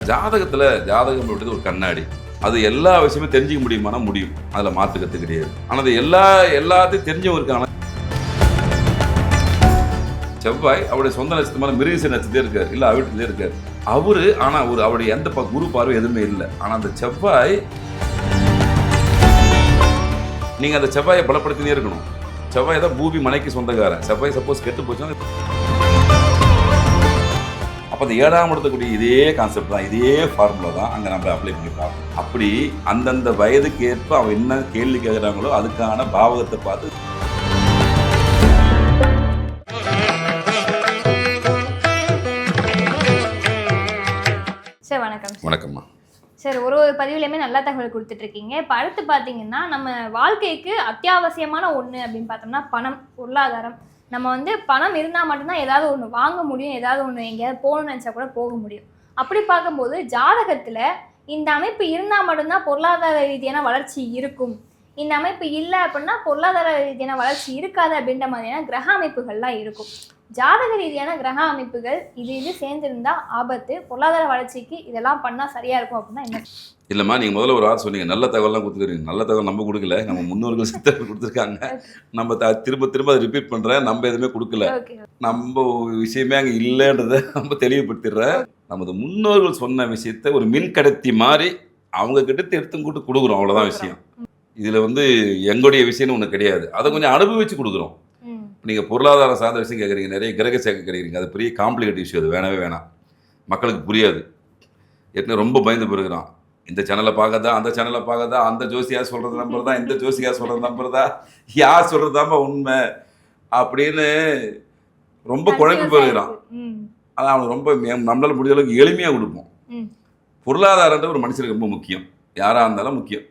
ஜாதகம் அப்படின்றது ஒரு கண்ணாடி. அது எல்லா விஷயமும் தெரிஞ்சுக்க முடியுமானா முடியும். அதுல மாற்று கருத்து கிடையாது. ஆனா அது எல்லாத்தையும் தெரிஞ்சவருக்கான செவ்வாய் அவருடைய சொந்த நட்சத்திரமான மிருகசீரிஷ நட்சத்திரத்திலே இருக்காரு. இல்ல அவிட்டத்திலே இருக்காரு. ஆனா அவருடைய எந்த குரு பார்வை எதுவுமே இல்லை. ஆனா அந்த செவ்வாய் நீங்க அந்த செவ்வாயை பலப்படுத்தினே இருக்கணும். செவ்வாய் தான் பூமி மனைக்கு சொந்தக்காரன். செவ்வாய் சப்போஸ் கெட்டு போச்சுன்னா அப்போ அந்த 7ஆம் இடத்துக்கூடிய இதே கான்செப்ட் தான், இதே ஃபார்முலா தான் அங்கே நம்ம அப்ளை பண்ணி பார்க்கணும். அப்படி அந்தந்த வயதுக்கு ஏற்ப அவன் என்ன கேள்வி கேட்குறாங்களோ அதுக்கான பாவகத்தை பார்த்து. சார் வணக்கம். வணக்கம்மா. சார் ஒரு பதிவுலையுமே நல்ல தகவல் கொடுத்துட்டு இருக்கீங்க. இப்போ அடுத்து பார்த்தீங்கன்னா நம்ம வாழ்க்கைக்கு அத்தியாவசியமான ஒன்று அப்படின்னு பார்த்தோம்னா பணம், பொருளாதாரம். நம்ம பணம் இருந்தால் மட்டும்தான் ஏதாவது ஒன்று வாங்க முடியும், ஏதாவது ஒன்று எங்கேயாவது போகணும்னு நினச்சா கூட போக முடியும். அப்படி பார்க்கும்போது ஜாதகத்தில் இந்த அமைப்பு இருந்தால் மட்டும்தான் பொருளாதார ரீதியான வளர்ச்சி இருக்கும், இந்த அமைப்பு இல்லை அப்படின்னா பொருளாதார ரீதியான வளர்ச்சி இருக்காது அப்படின்ற மாதிரியான கிரக அமைப்புகள்லாம் இருக்கும். ஜாதக ரீதியான கிரக அமைப்புகள் இது சேர்ந்திருந்தா ஆபத்து, பொருளாதார வளர்ச்சிக்கு இதெல்லாம் பண்ணால் சரியா இருக்கும் அப்படின்னா என்ன? இல்லைம்மா, நீங்கள் முதல்ல ஒரு ஆள் சொன்னீங்க நல்ல தகவலாம் கொடுத்துருக்கீங்க. நல்ல தகவல் நம்ம கொடுக்கல, நம்ம முன்னோர்கள் சித்தர்கள் கொடுத்துருக்காங்க. நம்ம திரும்ப அதை ரிப்பீட் பண்ணுறேன், நம்ம எதுவுமே கொடுக்கல. நம்ம விஷயமே அங்கே இல்லைன்றதை நம்ம தெளிவுபடுத்திடுறேன். நமது முன்னோர்கள் சொன்ன விஷயத்த ஒரு மின் கடத்தி மாதிரி அவங்க கிட்ட எடுத்து கூட்டு கொடுக்குறோம், அவ்வளோதான் விஷயம். இதில் எங்களுடைய விஷயம்னு ஒன்று கிடையாது, அதை கொஞ்சம் அனுபவிச்சு கொடுக்குறோம். நீங்கள் பொருளாதாரம் சார்ந்த விஷயம் கேட்குறீங்க, நிறைய கிரக சேர்க்க கேட்குறீங்க, அது பெரிய காம்ப்ளிகேட் இஷ்யூ, அது வேணவே வேணாம், மக்களுக்கு புரியாது. ஏற்கனவே ரொம்ப பயந்து போயிருக்கிறான். இந்த சேனலை பார்க்கறதா, அந்த சேனலை பார்க்கறதா, அந்த ஜோசியார் சொல்கிறது நம்பர் தான், இந்த ஜோசியார் சொல்கிறது நம்பர் தான், யார் சொல்கிறது தான்ப்பா உண்மை அப்படின்னு ரொம்ப குழம்பு போயிருக்கிறான். அதான் அவனுக்கு ரொம்ப நம்மளால் முடிஞ்ச அளவுக்கு எளிமையாக கொடுப்போம். பொருளாதாரன்றது ஒரு மனுஷனுக்கு ரொம்ப முக்கியம், யாராக இருந்தாலும் முக்கியம்.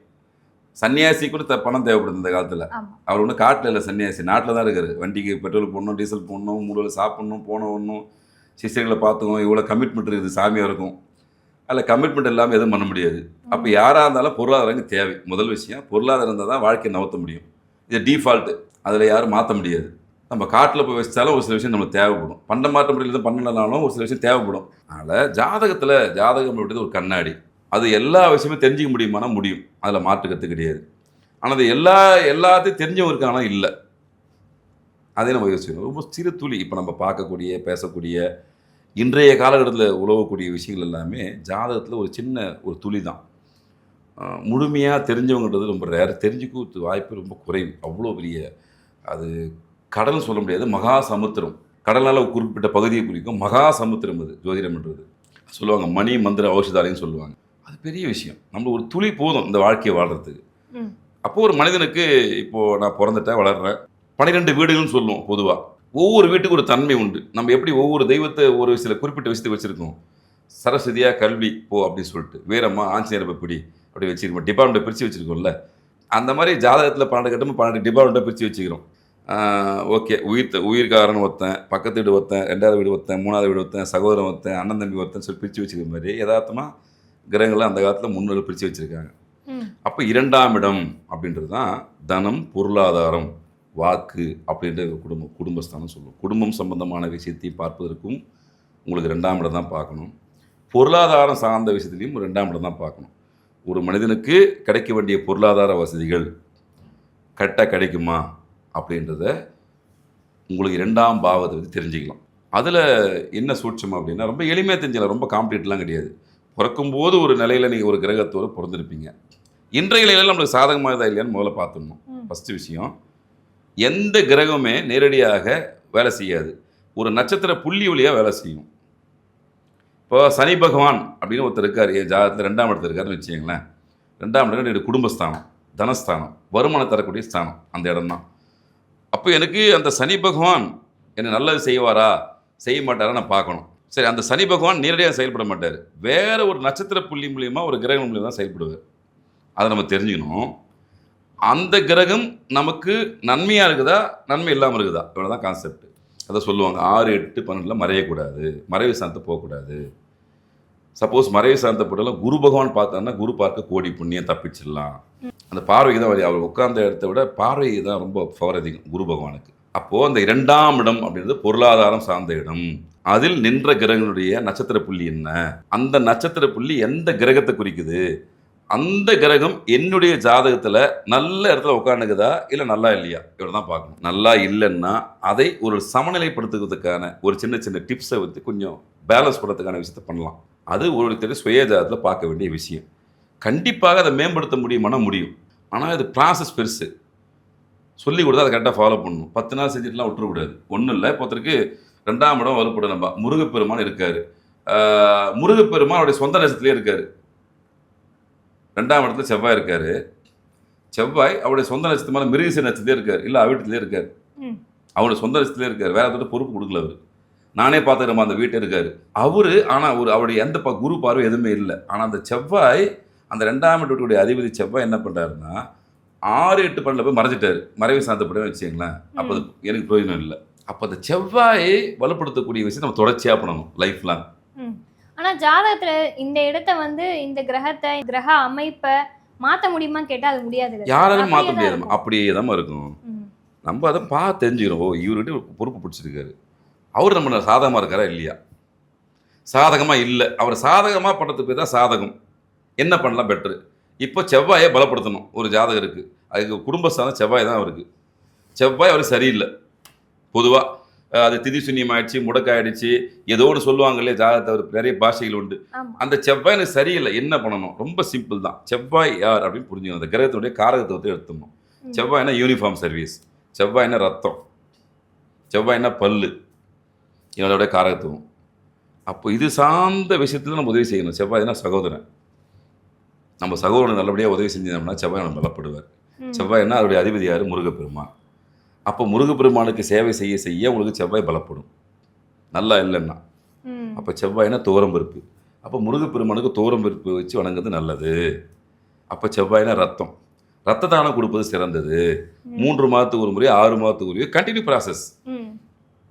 சன்னியாசி கூட பணம் தேவைப்படுது இந்த காலத்தில். அவர் ஒன்றும் காட்டில் இல்லை, சன்னியாசி நாட்டில் தான் இருக்காரு. வண்டிக்கு பெட்ரோல் போடணும், டீசல் போடணும், மூடல சாப்பிட்ணும், போனவணும், சிஸ்டர்களை பார்த்துக்கணும், இவ்வளோ கமிட்மெண்ட் இருக்குது சாமியாக இருக்கும். அதில் கமிட்மெண்ட் இல்லாமல் எதுவும் பண்ண முடியாது. அப்போ யாராக இருந்தாலும் பொருளாதாரம் தேவை. முதல் விஷயம் பொருளாதாரம் இருந்தால் தான் வாழ்க்கையை நகர்த்த முடியும். இது டிஃபால்ட்டு, அதில் யாரும் மாற்ற முடியாது. நம்ம காட்டில் போய் வச்சாலும் ஒரு சில விஷயம் நம்மளுக்கு தேவைப்படும், பண்ண மாற்ற முடியல பண்ணலனாலும் ஒரு சில விஷயம் தேவைப்படும். அதனால் ஜாதகம் அப்படின்றது ஒரு கண்ணாடி. அது எல்லா விஷயமும் தெரிஞ்சிக்க முடியுமானா முடியும், அதில் மாற்று கருத்து கிடையாது. ஆனால் அது எல்லாத்தையும் தெரிஞ்சவருக்கான இல்லை, அதே நம்ம யோசிக்கணும். ரொம்ப சிறு துளி இப்போ நம்ம பார்க்கக்கூடிய பேசக்கூடிய இன்றைய காலகட்டத்தில் உழவக்கூடிய விஷயங்கள் எல்லாமே ஜாதகத்தில் ஒரு சின்ன ஒரு துளி தான். முழுமையாக தெரிஞ்சவங்கன்றது ரொம்ப ரேர், தெரிஞ்சுக்க வாய்ப்பு ரொம்ப குறைவு. அவ்வளோ பெரிய அது கடல்னு சொல்ல முடியாது, மகா சமுத்திரம். கடலால் குறிப்பிட்ட பகுதியை குறிக்கும், மகா சமுத்திரம் அது ஜோதிடம்ன்றது. சொல்லுவாங்க மணி மந்திர ஔஷதாலையும் சொல்லுவாங்க. அது பெரிய விஷயம். நம்ம ஒரு துளி போதும் இந்த வாழ்க்கையை வாழ்கிறதுக்கு. அப்போது ஒரு மனிதனுக்கு இப்போது நான் பிறந்துட்டேன், வளர்கிறேன், 12 வீடுகள்னு சொல்லுவோம் பொதுவாக. ஒவ்வொரு வீட்டுக்கு ஒரு தன்மை உண்டு. நம்ம எப்படி ஒவ்வொரு தெய்வத்தை ஒரு சில குறிப்பிட்ட விஷயத்தை வச்சுருக்கோம். சரஸ்வதியாக கல்வி போ அப்படின்னு சொல்லிட்டு, வீரம்மா ஆஞ்சநேயர் பிடி அப்படி வச்சுருக்கோம், டிபார்ட்மெண்ட்டை பிரித்து வச்சுருக்கோம்ல. அந்த மாதிரி ஜாதகத்தில் 12 கட்டமும் 12 டிபார்ட்மெண்ட்டை பிரித்து வச்சுக்கிறோம். ஓகே, உயிர்காரன் ஒருத்தன், பக்கத்து வீடு ஒருத்தன், 2வது வீடு ஒருத்தன், 3வது வீடு ஒருத்தன், சகோதரன் ஒருத்தன், அண்ணன் தம்பி ஒருத்தன் சொல்லி பிரித்து வச்சுக்கிற மாதிரி யதார்த்தமாக கிரகங்களை அந்த காலத்தில் முன்னோர்கள் பிரித்து வச்சுருக்காங்க. அப்போ 2ஆம் இடம் அப்படின்றது தான் தனம், பொருளாதாரம், வாக்கு அப்படின்ற குடும்பஸ்தானம் சொல்லுவோம். குடும்பம் சம்பந்தமான விஷயத்தை பார்ப்பதற்கும் உங்களுக்கு 2ஆம் இடம் தான் பார்க்கணும். பொருளாதாரம் சார்ந்த விஷயத்துலையும் 2ஆம் இடம் தான் பார்க்கணும். ஒரு மனிதனுக்கு கிடைக்க வேண்டிய பொருளாதார வசதிகள் கரெக்டாக கிடைக்குமா அப்படின்றத உங்களுக்கு 2ஆம் பாவத்தை வந்து தெரிஞ்சுக்கலாம். அதில் என்ன சூட்சம் அப்படின்னா ரொம்ப எளிமையாக தெரிஞ்சிடலாம், ரொம்ப காம்ப்ளிகேட்லாம் கிடையாது. பிறக்கும்போது ஒரு நிலையில் நீங்கள் ஒரு கிரகத்தோடு பிறந்திருப்பீங்க. இன்றைய நிலையில் நம்மளுக்கு சாதகமாக தான் இல்லையான்னு முதல்ல பார்த்துடணும். ஃபஸ்ட்டு விஷயம், எந்த கிரகமே நேரடியாக வேலை செய்யாது, ஒரு நட்சத்திர புள்ளி வழியாக வேலை செய்யும். இப்போ சனி பகவான் அப்படின்னு ஒருத்தர் இருக்கார், என் ஜாதகத்தில் 2ஆம் இடத்துல இருக்காருன்னு வச்சுக்கங்களேன். 2ஆம் இடம் என்னுடைய குடும்பஸ்தானம், தனஸ்தானம், வருமானம் தரக்கூடிய ஸ்தானம், அந்த இடம் தான். அப்போ எனக்கு அந்த சனி பகவான் என்னை நல்லது செய்வாரா செய்ய மாட்டாரா நான் பார்க்கணும். சரி, அந்த சனி பகவான் நேரடியாக செயல்பட மாட்டார், வேறு ஒரு நட்சத்திர புள்ளி மூலியமாக ஒரு கிரகம் மூலியமாக தான் செயல்படுவார். அதை நம்ம தெரிஞ்சுக்கணும். அந்த கிரகம் நமக்கு நன்மையாக இருக்குதா நன்மை இல்லாமல் இருக்குதா, இவ்வளோ தான் கான்செப்ட். அதை சொல்லுவாங்க 6, 8, 12 மறையக்கூடாது, மறைவு சார்ந்த போகக்கூடாது. சப்போஸ் மறைவு சார்ந்த போட்டாலும் குரு பகவான் பார்த்தாருன்னா குரு பார்க்க கோடி புண்ணியம் தப்பிச்சிடலாம். அந்த பார்வைக்கு தான் அவர் உட்கார்ந்த இடத்த விட பார்வை தான் ரொம்ப பவர் அதிகம் குரு பகவானுக்கு. அப்போது அந்த 2ஆம் இடம் அப்படின்றது பொருளாதாரம் சார்ந்த இடம். அதில் நின்ற கிரகங்களுடைய நட்சத்திர புள்ளி என்ன, அந்த நட்சத்திர புள்ளி எந்த கிரகத்தை குறிக்குது, அந்த கிரகம் என்னுடைய ஜாதகத்துல நல்ல இடத்துல உட்காந்துக்குதா இல்லை நல்லா இல்லையா, இவ்வளோ தான் பார்க்கணும். நல்லா இல்லைன்னா அதை ஒரு சமநிலைப்படுத்துவதற்கான ஒரு சின்ன சின்ன டிப்ஸை வந்து கொஞ்சம் பேலன்ஸ் பண்ணுறதுக்கான விஷயத்தை பண்ணலாம். அது ஒருத்தர் சுய ஜாதகத்தில் பார்க்க வேண்டிய விஷயம். கண்டிப்பாக அதை மேம்படுத்த முடியுமானா முடியும். ஆனால் இது ப்ராசஸ் பெருசு. சொல்லி கொடுத்தா அதை கரெக்டாக ஃபாலோ பண்ணணும். 10 நாள் செஞ்சுட்டுலாம் விட்டுறக்கூடாது. ஒன்றும் இல்லை, இப்போ ஒருத்தருக்கு 2ஆம் இடம் வலுப்படும். நம்ம முருகப்பெருமான் இருக்கார். முருகப்பெருமான் அவருடைய சொந்த நட்சத்திரத்திலே இருக்கார். 2ஆம் இடத்துல செவ்வாய் இருக்கார். செவ்வாய் அவருடைய சொந்த நட்சத்திரமான மிருகசீரிஷ நட்சத்திரத்திலே இருக்கார். இல்லை அவிட்டத்திலே இருக்கார். அவருடைய சொந்த நட்சத்திரத்திலே இருக்கார். வேற எதாவது பொறுப்பு கொடுக்கல அவர். நானே பார்த்துக்கிறோம் அந்த வீட்டை இருக்கார் அவர். ஆனால் அவருடைய எந்த குரு பார்வை எதுவுமே இல்லை. ஆனால் அந்த செவ்வாய், அந்த 2ஆம் இடத்துடைய அதிபதி செவ்வாய் என்ன பண்ணுறாருன்னா 6, 8, 12 போய் மறைஞ்சிட்டாரு. மறைவு சாந்தப்படவே வச்சுங்களேன். அப்போ அது எனக்கு பிரயோஜனம் இல்லை. அப்போ அந்த செவ்வாயை வலுப்படுத்தக்கூடிய விஷயம் நம்ம தொடர்ச்சியாக பண்ணணும் லைஃப் லாங். ஆனால் ஜாதகத்தில் இந்த இடத்த வந்து இந்த கிரகத்தை கிரக அமைப்பை மாற்ற முடியுமா கேட்டால் அது முடியாது. யாராலும் மாற்ற முடியாது. அப்படியே தான் இருக்கும். நம்ம அதை பார்த்து தெரிஞ்சுக்கிறோம். ஓ, இவர்கிட்ட பொறுப்பு பிடிச்சிருக்காரு. அவர் நம்ம சாதகமாக இருக்காரா இல்லையா? சாதகமாக இல்லை. அவர் சாதகமாக பண்ணுறதுக்கு பேர் தான் சாதகம். என்ன பண்ணலாம் பெட்ரு? இப்போ செவ்வாயை பலப்படுத்தணும் ஒரு ஜாதகருக்கு. அதுக்கு குடும்பஸ்தானம் செவ்வாய் தான் அவருக்கு. செவ்வாய் அவர் சரியில்லை. பொதுவாக அது திதி சுன்னியம் ஆயிடுச்சு, முடக்காயிடுச்சு, ஏதோ ஒன்று சொல்லுவாங்க இல்லையா ஜாதகத்தை. அவருக்கு நிறைய பாஷைகள் உண்டு. அந்த செவ்வாய் எனக்கு சரியில்லை, என்ன பண்ணணும்? ரொம்ப சிம்பிள் தான். செவ்வாய் யார் அப்படின்னு புரிஞ்சுக்கணும். அந்த கிரகத்தினுடைய காரகத்துவத்தை எடுத்துடணும். செவ்வாய்னா யூனிஃபார்ம் சர்வீஸ், செவ்வாய்னா ரத்தம், செவ்வாய்னா பல்லு, இவனோட காரகத்துவம். அப்போ இது சார்ந்த விஷயத்தில் நம்ம உதவி செய்யணும். செவ்வாய்னா சகோதரன். நம்ம சகோதரன் நல்லபடியாக உதவி செஞ்சோம்னா செவ்வாய் நம்ம பலப்படுவார். செவ்வாய்னா அவருடைய அதிபதி யார்? முருகப்பெருமான். அப்போ முருகப்பெருமானுக்கு சேவை செய்ய செய்ய உங்களுக்கு செவ்வாய் பலப்படும். நல்லா இல்லைன்னா அப்போ செவ்வாய்னா துவரம்பருப்பு. அப்போ முருகப்பெருமானுக்கு துவரம்பருப்பு வச்சு வணங்குறது நல்லது. அப்போ செவ்வாய்னா ரத்தம். ரத்த தானம் கொடுப்பது சிறந்தது. 3 மாதத்துக்கு ஒரு முறை, 6 மாதத்துக்கு ஒரு முறை, கண்டினியூ ப்ராசஸ்.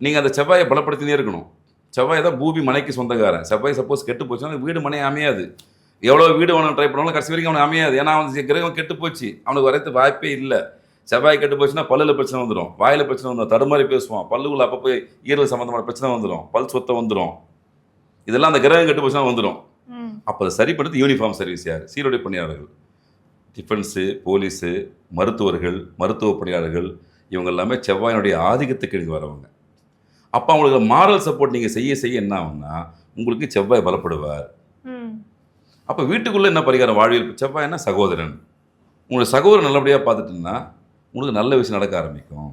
நீங்கள் அந்த செவ்வாயை பலப்படுத்தினே இருக்கணும். செவ்வாய் தான் பூமி மனைக்கு சொந்தக்காரன். செவ்வாய் சப்போஸ் கெட்டு போச்சுன்னா வீடு மனை அமையாது. எவ்வளோ வீடு வேணும் ட்ரை பண்ணாலும் கடைசி வரைக்கும் அவனுக்கு அமையாது. ஏன்னா அவனுக்கு கிரகம் கெட்டு போச்சு, அவனுக்கு வரது வாய்ப்பே இல்லை. செவ்வாய் கெட்டு போச்சுன்னா பல்லில் பிரச்சனை வந்துடும், வாயில் பிரச்சனை வந்துடும், தடுமாறி பேசுவான், பல்லுக்குள்ள அப்போ போய் ஈரல் சம்மந்தமான பிரச்சனை வந்துடும், பல் சொத்தை வந்துடும். இதெல்லாம் அந்த கிரகம் கெட்டு போச்சுன்னா வந்துடும். அப்போ அதை சரிப்படுத்தி யூனிஃபார்ம் சர்வீஸ் யார்? சீருடை பணியாளர்கள், டிஃபென்ஸு, போலீஸு, மருத்துவர்கள், மருத்துவ பணியாளர்கள், இவங்க எல்லாமே செவ்வாயினுடைய ஆதிக்கத்துக்கு எழுதி வரவங்க. அப்போ அவங்களுக்கு மாரல் சப்போர்ட் நீங்கள் செய்ய செய்ய என்ன ஆகும்னா உங்களுக்கு செவ்வாய் பலப்படுவார். அப்போ வீட்டுக்குள்ளே என்ன பரிகாரம்? வாழ்வியல் செவ்வாய்னா சகோதரன். உங்களை சகோதரன் நல்லபடியாக பார்த்துட்டுன்னா உங்களுக்கு நல்ல விஷயம் நடக்க ஆரம்பிக்கும்.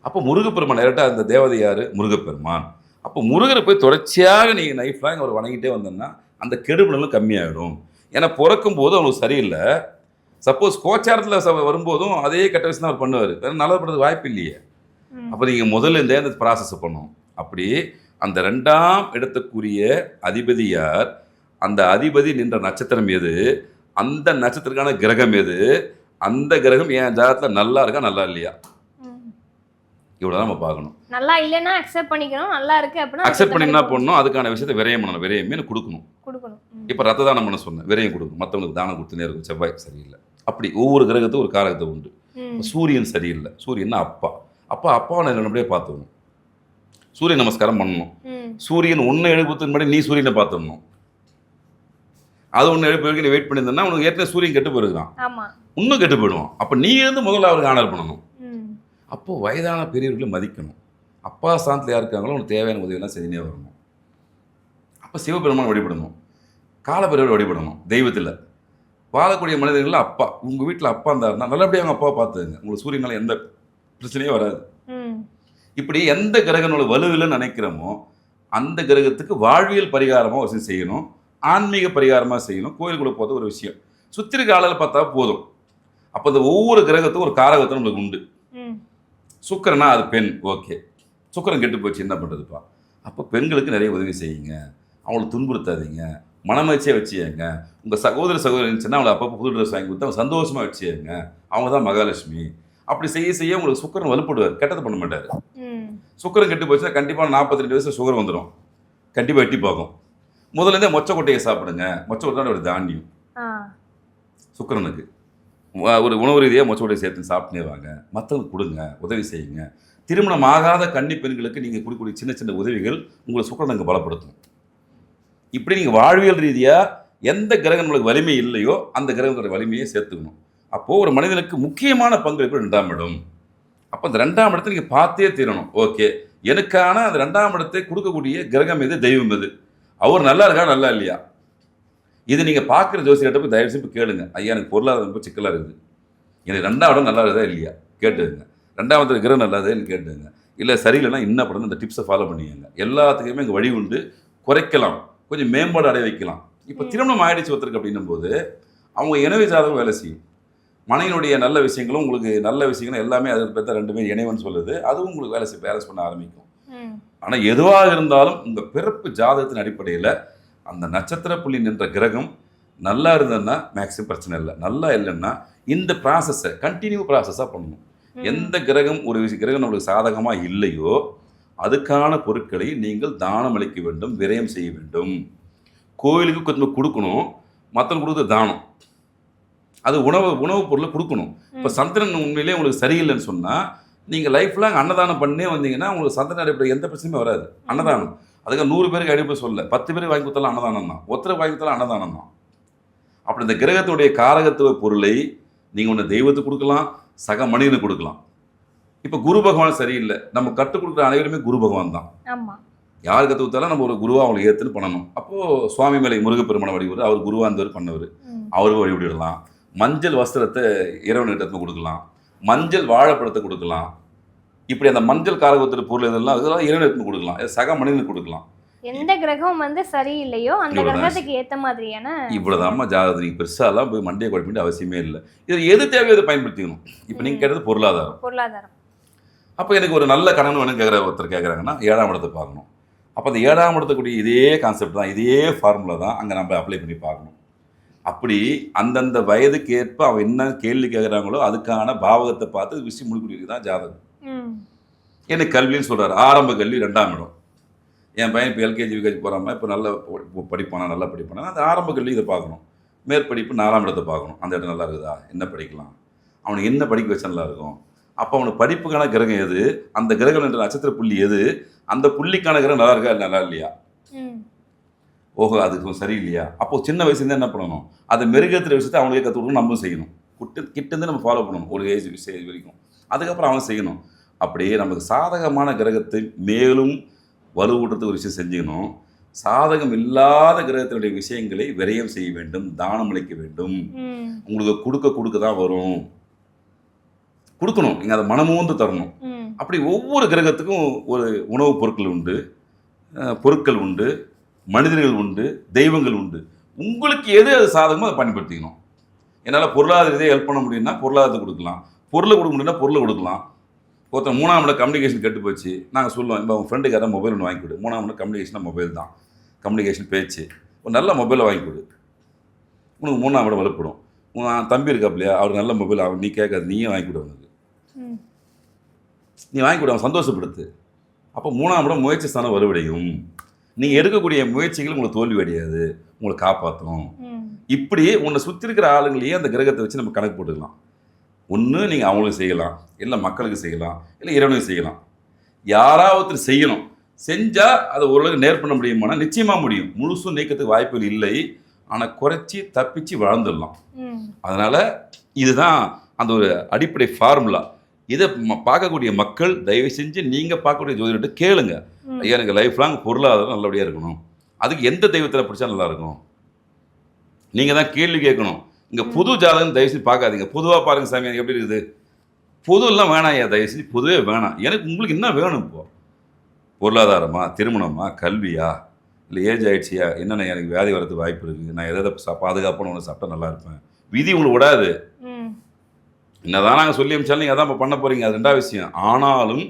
அப்போ முருகப்பெருமான் டேரெக்டாக அந்த தேவதை யார்? முருகப்பெருமான். அப்போ முருகரை போய் தொடர்ச்சியாக நீங்கள் லைஃப் லாங் அவர் வணங்கிட்டே வந்தோம்னா அந்த கெடுபடலும் கம்மியாகிடும். ஏன்னா பிறக்கும் போது அவங்களுக்கு சரியில்லை. சப்போஸ் கோச்சாரத்தில் வரும்போதும் அதே கெட்ட விஷயம் தான் அவர் பண்ணுவார். நல்லப்படுறதுக்கு வாய்ப்பு இல்லையே. அப்போ நீங்கள் முதல்ல இந்த ப்ராசஸை பண்ணணும். அப்படி அந்த 2ஆம் இடத்துக்குரிய அதிபதி யார்? அந்த அதிபதி நின்ற நட்சத்திரம் எது? அந்த நட்சத்திரக்கான கிரகம் எது? அந்த கிரகம் என் ஜாதகத்தில் நல்லா இருக்கா நல்லா இல்லையா? இவ்வளோ நம்ம பார்க்கணும். நல்லா இல்லைன்னா அக்செப்ட் பண்ணிக்கணும், நல்லா இருக்கு அப்படின்னா அக்செப்ட் பண்ணி என்ன பண்ணணும்? அதுக்கான விஷயத்தை விரயம் பண்ணணும். விரயம் மீன் கொடுக்கணும். இப்போ ரத்த தானம் பண்ண சொன்னேன், விரயம் கொடுக்கணும். மற்றவங்களுக்கு தானம் கொடுத்துனே இருக்கும். செவ்வாய் சரியில்லை. அப்படி ஒவ்வொரு கிரகத்துக்கும் ஒரு காரகத்தை உண்டு. சூரியன் சரியில்லை. சூரியன்னா அப்பா. அப்பாவை நல்லபடியாக பார்த்துக்கணும். சூரிய நமஸ்காரம் பண்ணணும். சூரியன் ஒன்று எழுப்புறதுக்கு முன்னாடி நீ சூரியனை பார்த்துடணும். அது ஒன்று எழுப்பு வரைக்கும் நீ வெயிட் பண்ணியிருந்தா உனக்கு ஏற்கனவே சூரியன் கெட்டு போயிருக்கான், இன்னும் கெட்டு போயிடுவான். அப்போ நீ இருந்து முதல்ல அவருக்கு ஆனர் பண்ணணும். அப்போது வயதான பெரியவர்களை மதிக்கணும். அப்பா ஸ்தானத்தில் யார் இருக்காங்களோ உனக்கு தேவையான உதவியெல்லாம் செஞ்சுனே வரணும். அப்போ சிவபெருமான் வழிபடணும், காலபைரவர் வழிபடணும். தெய்வத்தில் வாழக்கூடிய மனிதர்கள் அப்பா, உங்கள் வீட்டில் அப்பா இருந்தாருன்னா நல்லபடியாக அவங்க அப்பாவை பார்த்துங்க. உங்களுக்கு சூரியனால் எந்த பிரச்சனையும் வராது. இப்படி எந்த கிரகனோட வலுவில்லைன்னு நினைக்கிறோமோ அந்த கிரகத்துக்கு வாழ்வியல் பரிகாரமாக ஒரு செய்யணும், ஆன்மீக பரிகாரமாக செய்யணும். கோயிலுக்குள்ள போகிறது ஒரு விஷயம். சுத்திர காலையில் பார்த்தா போதும். அப்போ அந்த ஒவ்வொரு கிரகத்துக்கும் ஒரு காரகத்தை நம்மளுக்கு உண்டு. சுக்கிரனா அது பெண், ஓகே. சுக்கிரன் கெட்டு போச்சு, என்ன பண்ணுறதுப்பா? அப்போ பெண்களுக்கு நிறைய உதவி செய்யுங்க, அவங்கள துன்புறுத்தாதீங்க, மனமகிழ்ச்சியாக வச்சுங்க. உங்கள் சகோதரி இருந்துச்சுன்னா அவங்களை அப்பப்போ புது ட்ரெஸ் வாங்கி கொடுத்து அவங்க சந்தோஷமாக வச்சுங்க. அவங்க தான் மகாலட்சுமி. அப்படி செய்ய செய்ய உங்களுக்கு சுக்கிரன் வலுப்படுவார், கெட்டது பண்ண மாட்டார். சுக்கிரன் கெட்டு போச்சுன்னா கண்டிப்பாக 42 வயசு சுகர் வந்துடும், கண்டிப்பாக எட்டி பார்க்கும். முதல்லேருந்தே மொச்சக்கொட்டையை சாப்பிடுங்க. மொச்சக்கொட்டை ஒரு தானியம் சுக்கிரனுக்கு. ஒரு உணவு ரீதியாக மொச்சக்கொட்டையை சேர்த்து சாப்பிட்டுனே வாங்க. மற்றவங்களுக்கு கொடுங்க, உதவி செய்யுங்க. திருமணம் ஆகாத கன்னி பெண்களுக்கு நீங்கள் கொடுக்கக்கூடிய சின்ன சின்ன உதவிகள் உங்களை சுக்கிரனுக்கு பலப்படுத்தும். இப்படி நீங்கள் வாழ்வியல் ரீதியாக எந்த கிரகம் உங்களுக்கு வலிமை இல்லையோ அந்த கிரகங்களோட வலிமையை சேர்த்துக்கணும். அப்போது ஒரு மனிதனுக்கு முக்கியமான பங்களிப்பு 2ஆம் இடம். அப்போ அந்த 2ஆம் இடத்தை நீங்கள் பார்த்தே தீரணும். ஓகே, எனக்கான அந்த 2ஆம் இடத்தை கொடுக்கக்கூடிய கிரகம் எது, தெய்வம் எது, அவர் நல்லா இருக்கா நல்லா இல்லையா, இது நீங்கள் பார்க்குற ஜோசியர்கிட்ட போய் தயவு செஞ்சு கேளுங்க. ஐயா எனக்கு பொருளாதாரம் ரொம்ப சிக்கலாக இருக்குது, எனக்கு 2ஆம் இடம் நல்லா இருக்குதா இல்லையா கேட்டுங்க. 2ஆம் இடத்துல கிரகம் நல்லா இருக்குதுன்னு கேட்டுங்க. இல்லை சரியில்லைன்னா என்ன பண்ணுறது, இந்த டிப்ஸை ஃபாலோ பண்ணிக்கங்க. எல்லாத்துக்குமே இங்கே வழி உண்டு, குறைக்கலாம், கொஞ்சம் மேம்பாடு அடைய வைக்கலாம். இப்போ திருமணம் ஆயிடுச்சு ஒருத்தருக்கு அப்படின்னும் போது அவங்க இணைவு ஜாதகம் வேலை செய்யும். மனைவினுடைய நல்ல விஷயங்களும் உங்களுக்கு நல்ல விஷயங்களும் எல்லாமே அதை பற்றி 2 இணைவன்னு சொல்லுது, அதுவும் உங்களுக்கு வேலை பண்ண ஆரம்பிக்கும். ஆனால் எதுவாக இருந்தாலும் உங்கள் பிறப்பு ஜாதகத்தின் அடிப்படையில் அந்த நட்சத்திர புள்ளி நின்ற கிரகம் நல்லா இருந்ததுன்னா மேக்ஸிமம் பிரச்சனை இல்லை. நல்லா இல்லைன்னா இந்த ப்ராசஸை கண்டினியூ ப்ராசஸாக பண்ணணும். எந்த கிரகம் ஒரு கிரகம் நம்மளுக்கு சாதகமாக இல்லையோ அதுக்கான பொருட்களை நீங்கள் தானம் அளிக்க வேண்டும், விரயம் செய்ய வேண்டும். கோயிலுக்கு கொஞ்சம் கொடுக்கணும், மற்றவங்க கொடுக்குறது தானம். அது உணவுப் பொருளை கொடுக்கணும். இப்போ சந்திரன் உண்மையிலே உங்களுக்கு சரியில்லைன்னு சொன்னால் நீங்கள் லைஃப் லாங் அன்னதானம் பண்ணே வந்தீங்கன்னா உங்களுக்கு சந்திரன் அடிப்படை எந்த பிரச்சனையும் வராது. அன்னதானம் அதுக்கு 100 பேருக்கு அடிப்படை சொல்ல 10 பேருக்கு வாங்கி கொடுத்தாலும் அன்னதானம் தான், ஒருத்தருக்கு வாங்கி கொடுத்தாலும் அன்னதானம் தான். அப்படி இந்த கிரகத்துடைய காரகத்துவ பொருளை நீங்கள் ஒன்று தெய்வத்துக்கு கொடுக்கலாம், சக மனிதனுக்கு கொடுக்கலாம். இப்போ குரு பகவான் சரியில்லை, நம்ம கற்றுக் கொடுக்குற அனைவருமே குரு பகவான் தான். யார் கற்று கொடுத்தாலும் நம்ம ஒரு குருவாக அவங்களை ஏற்றுன்னு பண்ணணும். அப்போது சுவாமிமலை முருகப்பெருமான வழிபடுற அவர் குருவாக இருந்தவர் பண்ணவர், அவருக்கு வழிபடிடலாம். மஞ்சள் வஸ்திரத்தை இறைவன்கிட்ட கொடுக்கலாம், மஞ்சள் வாழைப்பழத்தை கொடுக்கலாம். இப்படி அந்த மஞ்சள் காரகத்துடைய பொருள் இதெல்லாம் இறைவனுக்கு கொடுக்கலாம், சக மனிதனுக்கு கொடுக்கலாம். எந்த கிரகம் வந்து சரியில்லையோ அந்த கிரகத்துக்கு ஏற்ற மாதிரியான இவ்வளோதாம்மா ஜாதகம். நீங்கள் பெருசாலாம் போய் மண்டையை குழப்பிட்டு அவசியமே இல்லை. இது எது தேவையோ அதை பயன்படுத்திக்கணும். இப்போ நீங்கள் கேட்டது பொருளாதாரம். அப்போ எனக்கு ஒரு நல்ல கடன் வேணும் ஒருத்தர் கேட்குறாங்கன்னா 7ஆம் இடத்தை பார்க்கணும். அப்போ அந்த 7ஆம் இடத்துக்கூடிய இதே கான்செப்ட் தான், இதே ஃபார்முலா தான் அங்கே நம்ம அப்ளை பண்ணி பார்க்கணும். அப்படி அந்தந்த வயதுக்கு ஏற்ப அவன் என்ன கேள்வி கேட்குறாங்களோ அதுக்கான பாவகத்தை பார்த்து விஷயம் முடிக்கூடியது தான் ஜாதகம். எனக்கு கல்வின்னு சொல்கிறார், ஆரம்ப கல்வி 2ஆம் இடம். என் பையன் இப்போ எல்கேஜி யூகேஜி போகிறாம இப்போ நல்லா படிப்பானா, நல்லா படிப்பானா, அந்த ஆரம்ப கல்வி இதை பார்க்கணும். மேற்படிப்பு 4ஆம் இடத்தை பார்க்கணும், அந்த இடம் நல்லா இருக்குதா, என்ன படிக்கலாம், அவனுக்கு என்ன படிக்க வச்சா நல்லா இருக்கும். அப்போ அவனுக்கு படிப்புக்கான கிரகம் எது, அந்த கிரகம் என்ற நட்சத்திர புள்ளி எது, அந்த புள்ளிக்கான கிரகம் நல்லா இருக்கா நல்லா இல்லையா, ஓஹோ அதுக்கு சரியில்லையா. அப்போது சின்ன வயசுலேருந்து என்ன பண்ணணும், அதை மெருகேற்றுற விஷயத்தை அவனுக்கே கற்றுக் கொடுக்கணும், நம்மளும் செய்யணும். கிட்டேருந்து நம்ம ஃபாலோ பண்ணணும் ஒரு ஏஜ் வரைக்கும், அதுக்கப்புறம் அவன் செய்யணும். அப்படியே நமக்கு சாதகமான கிரகத்தை மேலும் வலுவூட்டுறதுக்கு ஒரு விஷயம் செஞ்சுக்கணும். சாதகம் இல்லாத கிரகத்தினுடைய விஷயங்களை விரயம் செய்ய வேண்டும், தானம் அளிக்க வேண்டும். உங்களுக்கு கொடுக்க தான் வரும், கொடுக்கணும், நீங்கள் அதை மனமூந்து தரணும். அப்படி ஒவ்வொரு கிரகத்துக்கும் ஒரு உணவுப் பொருட்கள் உண்டு, மனிதர்கள் உண்டு, தெய்வங்கள் உண்டு. உங்களுக்கு எது அது சாதகமோ அதை பயன்படுத்திக்கணும். என்னால் பொருளாதார இதை ஹெல்ப் பண்ண முடியும்னா பொருளாதாரத்தை கொடுக்கலாம், பொருளை கொடுக்க முடியும்னா பொருளை கொடுக்கலாம். ஒருத்தர் 3ஆம் இடம் கம்யூனிகேஷன் கெட்டு போச்சு, நாங்கள் சொல்லுவோம் இப்போ அவங்க ஃப்ரெண்டுக்கு யாராவது மொபைல் ஒன்று வாங்கி கொடு. 3ஆம் இடம் கம்யூனிகேஷனாக மொபைல் தான், கம்யூனிகேஷன் பேச்சு, ஒரு நல்ல மொபைலை வாங்கி கொடு, உனக்கு 3ஆம் இடம் வலுப்படும். உன் தம்பி இருக்காப்லையா, அவர் நல்ல மொபைல், அவர் நீ கேட்காது, நீயே வாங்கி கொடு, அவனுக்கு நீ வாங்கி கொடு, அவன் சந்தோஷப்படுத்து. அப்போ 3ஆம் இடம் முயற்சி ஸ்தானம் வலுவடையும். நீங்கள் எடுக்கக்கூடிய முயற்சிகள் உங்களுக்கு தோல்வி அடையாது, உங்களை காப்பாற்றும். இப்படி உன்னை சுற்றி இருக்கிற ஆளுங்களையே அந்த கிரகத்தை வச்சு நம்ம கணக்கு போட்டுக்கலாம். ஒன்று நீங்கள் அவங்களுக்கு செய்யலாம், இல்லை மக்களுக்கு செய்யலாம், இல்லை இறைவனுக்கு செய்யலாம். யாராவது செய்யணும், செஞ்சால் அதை ஓரளவுக்கு நேர் பண்ண முடியுமானா நிச்சயமாக முடியும். முழுசும் நீக்கத்துக்கு வாய்ப்புகள் இல்லை, ஆனால் குறைச்சி தப்பிச்சு வாழ்ந்துடலாம். அதனால் இதுதான் அந்த ஒரு அடிப்படை ஃபார்முலா. இதை பார்க்கக்கூடிய மக்கள் தயவு செஞ்சு நீங்கள் பார்க்கக்கூடிய ஜோதிடர்கிட்ட கேளுங்க, ஐயா எனக்கு லைஃப் லாங் பொருளாதாரம் நல்லபடியாக இருக்கணும், அதுக்கு எந்த தெய்வத்தில் பிடிச்சா நல்லாயிருக்கும், நீங்கள் தான் கேள்வி கேட்கணும். இங்கே புது ஜாதகம் தயவு செஞ்சு பார்க்காதீங்க, பொதுவாக பாருங்கள் சாமி எனக்கு எப்படி இருக்குது, பொதுவெல்லாம் வேணாம் ஐயா, தயவு செஞ்சு பொதுவே வேணாம். எனக்கு உங்களுக்கு என்ன வேணும், இப்போது பொருளாதாரமா, திருமணமா, கல்வியா, இல்லை ஏஜ் ஆகிடுச்சியா, என்னென்ன எனக்கு வியாதி வரதுக்கு வாய்ப்பு இருக்குது, நான் எதை பாதுகாப்பான ஒன்று சாப்பிட்டா நல்லா இருப்பேன், விதி உங்களுக்கு விடாது. என்னதான் நாங்கள் சொல்லி அமிச்சாலும் நீங்கள் அதான் இப்போ பண்ண போகிறீங்க, அது 2ஆவது விஷயம். ஆனாலும்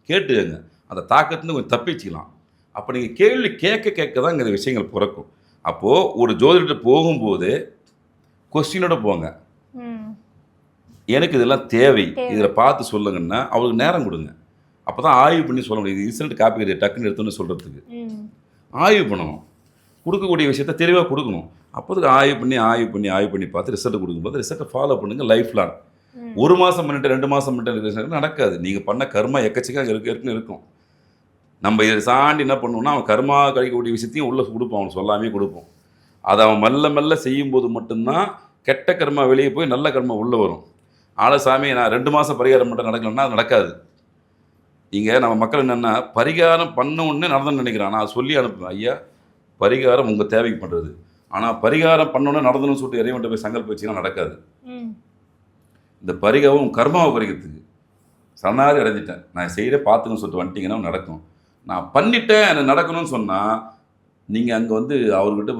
கேட்டுக்கங்க, அந்த தாக்கத்துலேருந்து கொஞ்சம் தப்பிச்சிக்கலாம். அப்போ நீங்கள் கேள்வி கேட்க தான் இங்கே விஷயங்கள் பிறக்கும். அப்போது ஒரு ஜோதிடர்கிட்ட போகும்போது கொஸ்டினோட போங்க, எனக்கு இதெல்லாம் தேவை, இதில் பார்த்து சொல்லுங்கன்னா அவருக்கு நேரம் கொடுங்க. அப்போ தான் ஆய்வு பண்ணி சொல்ல முடியும். இது ரிசல்ட் காப்பி கிடையாது, டக்குன்னு எடுத்துன்னு சொல்கிறதுக்கு ஆய்வு பண்ணணும். கொடுக்கக்கூடிய விஷயத்த தெளிவாக கொடுக்கணும். அப்போதுக்கு ஆய்வு பண்ணி பார்த்து ரிசல்ட் கொடுக்கும்போது ரிசல்ட்டை ஃபாலோ பண்ணுங்கள் லைஃப் லாங். 1 மாதம் பண்ணிட்டு 2 மாதம் பண்ணிட்டு நடக்காது. நீங்கள் பண்ண கர்மா எக்கச்சக்கம் இருக்கும். நம்ம இதை தாண்டி என்ன பண்ணுவோம்னா, அவன் கர்மா கழிக்கக்கூடிய விஷயத்தையும் உள்ளே கொடுப்போம், அவன் சொல்லாமே கொடுப்போம். அதை அவன் மெல்ல மெல்ல செய்யும்போது மட்டும்தான் கெட்ட கர்மா வெளியே போய் நல்ல கர்மா உள்ளே வரும். சாமி நான் 2 மாதம் பரிகாரம் மட்டும் நடக்கலன்னா அது நடக்காது. இங்கே நம்ம மக்கள் என்னென்னா பரிகாரம் பண்ண உடனே நடந்தோன்னு நினைக்கிறான். நான் சொல்லி அனுப்புவேன், ஐயா பரிகாரம் உங்கள் தேவைக்கு பண்ணுறது, ஆனால் பரிகாரம் பண்ணோன்னே நடந்தணும்னு சொல்லிட்டு இறைவன்ட்ட போய் சங்கல்ப வச்சிங்கன்னா நடக்காது. இந்த பரிகாரம் கர்மாவை பறிக்கிறதுக்கு சரணாதி அடைஞ்சிட்டேன், நான் செய்கிற பார்த்துக்கன்னு சொல்லிட்டு வந்துட்டிங்கன்னா நடக்கும். நான் பண்ணிட்டேன் எனக்கு நடக்கணும்னு சொன்னால் நீங்கள் அங்கே வந்து அவர்கிட்ட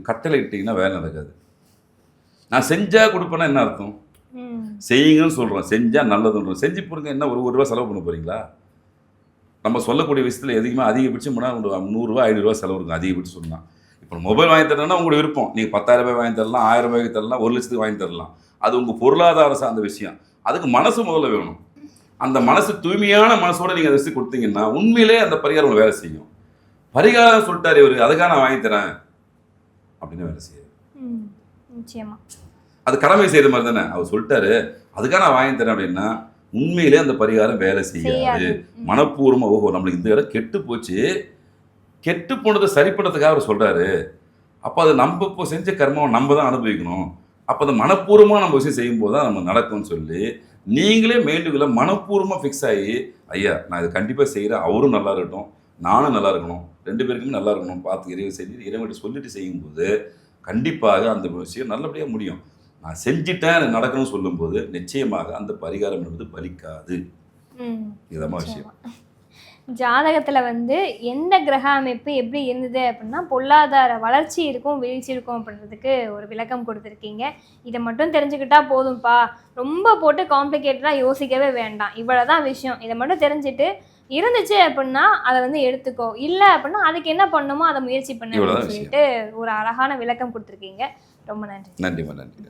கட்டளை இட்டிங்கன்னா வேலை நடக்காது. நான் செஞ்சால் கொடுப்பேன்னா என்ன அர்த்தம்? செய்யுங்கன்னு சொல்கிறோம், செஞ்சால் நல்லதுன்றோம். செஞ்சு போடுங்க, என்ன ஒரு ரூபா செலவு பண்ண போகிறீங்களா? நம்ம சொல்லக்கூடிய விஷயத்தில் எதுக்குமே அதிகபட்சம் போனால் உங்களுக்கு 100 500 செலவு இருக்கும் அதிகபட்சம் சொன்னால். இப்போ மொபைல் வாங்கி தரணும்னா உங்களுக்கு விருப்பம், நீங்கள் 10,000 ரூபாய் வாங்கி தரலாம், 1000 ரூபாய்க்கு தரலாம், 1 லட்சத்துக்கு வாங்கி தரலாம். அது உங்கள் பொருளாதார சார்ந்த விஷயம். அதுக்கு மனசு முதல்ல வேணும். அந்த மனசு தூய்மையான மனசோடு நீங்கள் அதை கொடுத்தீங்கன்னா உண்மையிலே அந்த பரிகாரம் வேலை செய்யும். பரிகாரம் சொல்லிட்டாரு இவர், அதுக்காக நான் வாங்கி தரேன் அப்படின்னு வேலை செய்யும். நிச்சயமா அது கடமை செய்கிற மாதிரி தானே. அவர் சொல்லிட்டாரு அதுக்காக நான் வாங்கி தரேன் அப்படின்னா உண்மையிலே அந்த பரிகாரம் வேலை செய்யாது. மனப்பூர்வமாக ஓஹோ நம்மளுக்கு இந்த இடம் கெட்டு போச்சு, கெட்டு போனதை சரி பண்ணுறதுக்காக அவர் சொல்கிறாரு, அப்போ அது நம்ம இப்போ செஞ்ச கர்மாவை நம்ம தான் அனுபவிக்கணும். அப்போ அந்த மனப்பூர்வமாக நம்ம விஷயம் செய்யும்போது தான் நம்ம நடக்கும்னு சொல்லி நீங்களே மைண்டுக்குள்ள மனப்பூர்வமாக ஃபிக்ஸ் ஆகி, ஐயா நான் இதை கண்டிப்பாக செய்கிறேன், அவரும் நல்லா இருக்கட்டும் நானும் நல்லா இருக்கணும், 2 பேருக்குமே நல்லா இருக்கணும் பார்த்து இறைவன் செஞ்சு இறைவன்கிட்ட சொல்லிட்டு செய்யும்போது கண்டிப்பாக அந்த விஷயம் நல்லபடியாக முடியும். நான் செஞ்சிட்டேன் எனக்கு நடக்கணும்னு சொல்லும்போது நிச்சயமாக அந்த பரிகாரம் என்பது பலிக்காது. இதுதான் விஷயம். ஜாதகத்தில் எந்த கிரக அமைப்பு எப்படி இருந்தது அப்படின்னா பொருளாதார வளர்ச்சி இருக்கும் வீழ்ச்சி இருக்கும் அப்படின்றதுக்கு ஒரு விளக்கம் கொடுத்துருக்கீங்க. இதை மட்டும் தெரிஞ்சுக்கிட்டா போதும்ப்பா, ரொம்ப போட்டு காம்ப்ளிகேட்டடாக யோசிக்கவே வேண்டாம், இவ்வளோதான் விஷயம், இதை மட்டும் தெரிஞ்சுட்டு இருந்துச்சு அப்படின்னா அதை எடுத்துக்கோ, இல்லை அப்படின்னா அதுக்கு என்ன பண்ணுமோ அதை முயற்சி பண்ணு அப்படின்னு சொல்லிட்டு ஒரு அழகான விளக்கம் கொடுத்துருக்கீங்க. ரொம்ப நன்றி. நன்றி.